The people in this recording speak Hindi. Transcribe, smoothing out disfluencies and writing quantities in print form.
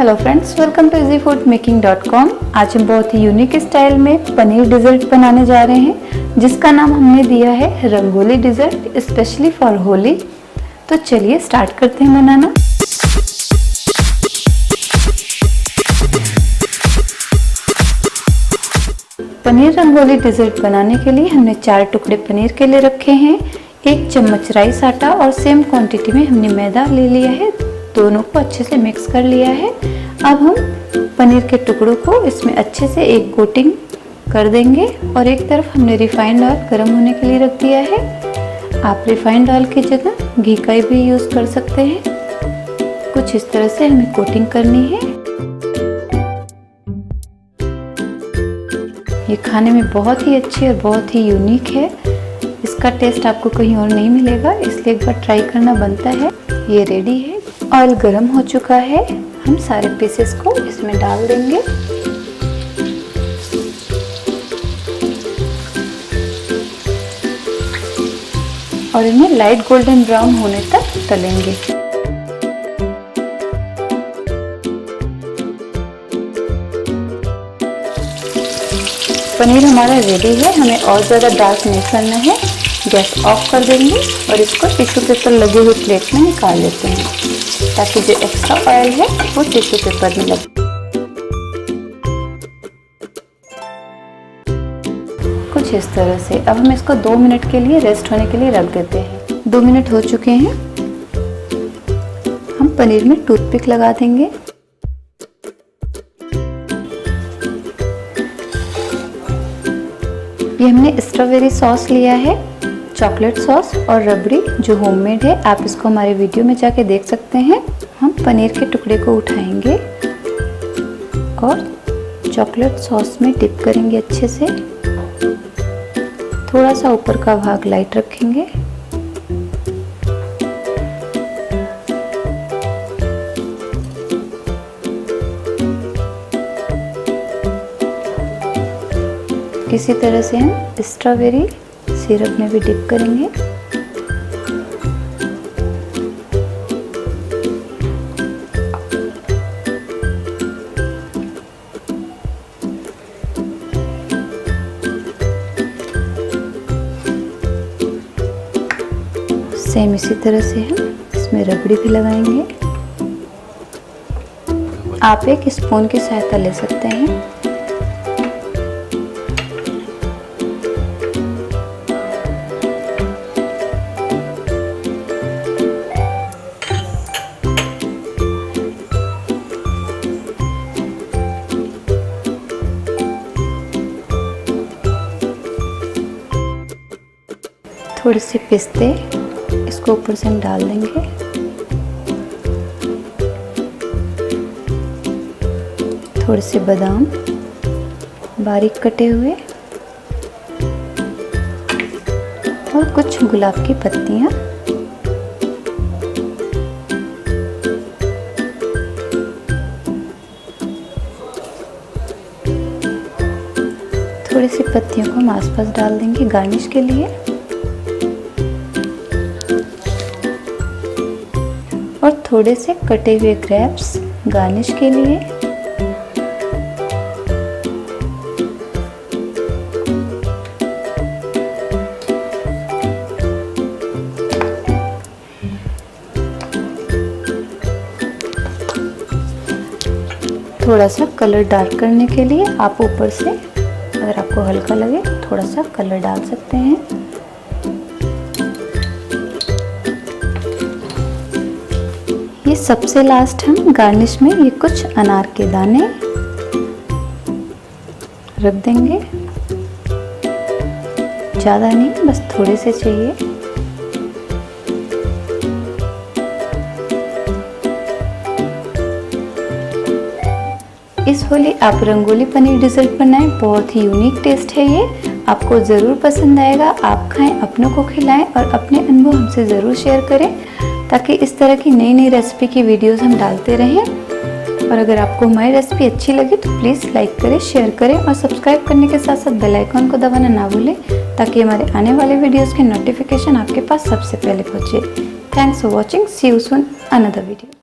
Hello friends, welcome to easyfoodmaking.com। आज हम बहुत ही यूनिक स्टाइल में पनीर डिज़र्ट बनाने जा रहे हैं, जिसका नाम हमने दिया है rangoli dessert, specially for Holi. तो चलिए स्टार्ट करते हैं बनाना। पनीर रंगोली डिज़र्ट बनाने के लिए हमने 4 टुकड़े पनीर के लिए रखे हैं। 1 चम्मच राइस आटा और सेम क्वांटिटी में हमने मैदा ले लिया है। दोनों को अच्छे से मिक्स कर लिया है। अब हम पनीर के टुकड़ों को इसमें अच्छे से एक कोटिंग कर देंगे और एक तरफ हमने रिफाइंड ऑयल गर्म होने के लिए रख दिया है। आप रिफाइंड ऑयल की जगह घी का भी यूज़ कर सकते हैं। कुछ इस तरह से हमें कोटिंग करनी है। ये खाने में बहुत ही अच्छी और बहुत ही यूनिक है। इसका टेस्ट आपको कहीं और नहीं मिलेगा, इसलिए एक बार ट्राई करना बनता है। ये रेडी है। ऑयल गर्म हो चुका है। हम सारे पीसेस को इसमें डाल देंगे और इन्हें लाइट गोल्डन ब्राउन होने तक तलेंगे। पनीर हमारा रेडी है। हमें और ज़्यादा डार्क नहीं करना है। गैस ऑफ कर देंगे और इसको टिश्यू पेपर लगे हुए प्लेट में निकाल लेते हैं, ताकि जो एक्स्ट्रा ऑयल है वो टिश्यू पेपर में लगे। कुछ इस तरह से। अब हम इसको 2 मिनट के लिए रेस्ट होने के लिए रख देते हैं। 2 मिनट हो चुके हैं। हम पनीर में टूथपिक लगा देंगे। ये हमने स्ट्रॉबेरी सॉस लिया है, चॉकलेट सॉस और रबड़ी जो होममेड है। आप इसको हमारे वीडियो में जाके देख सकते हैं। हम पनीर के टुकड़े को उठाएंगे और चॉकलेट सॉस में डिप करेंगे अच्छे से। थोड़ा सा ऊपर का भाग लाइट रखेंगे। इसी तरह से हम स्ट्रॉबेरी सिरप में भी डिप करेंगे। सेम इसी तरह से हम इसमें रबड़ी भी लगाएंगे। आप एक स्पून की सहायता ले सकते हैं। थोड़े से पिस्ते इसको ऊपर से हम डाल देंगे। थोड़े से बादाम बारीक कटे हुए और कुछ गुलाब की पत्तियां। थोड़ी सी पत्तियों को हम आसपास डाल देंगे गार्निश के लिए। और थोड़े से कटे हुए ग्रेप्स गार्निश के लिए। थोड़ा सा कलर डार्क करने के लिए आप ऊपर से, अगर आपको हल्का लगे तो थोड़ा सा कलर डाल सकते हैं। ये सबसे लास्ट हम गार्निश में ये कुछ अनार के दाने रख देंगे। ज़्यादा नहीं, बस थोड़े से चाहिए। इस होली आप रंगोली पनीर डिज़र्ट बनाएं। बहुत ही यूनिक टेस्ट है ये, आपको ज़रूर पसंद आएगा। आप खाएं, अपनों को खिलाएं और अपने अनुभव हमसे ज़रूर शेयर करें, ताकि इस तरह की नई नई रेसिपी की वीडियोस हम डालते रहें। और अगर आपको हमारी रेसिपी अच्छी लगे तो प्लीज़ लाइक करें, शेयर करें और सब्सक्राइब करने के साथ साथ बेल आइकन को दबाना ना भूलें, ताकि हमारे आने वाले वीडियोस के नोटिफिकेशन आपके पास सबसे पहले पहुंचे। Thanks for watching. See you soon another video.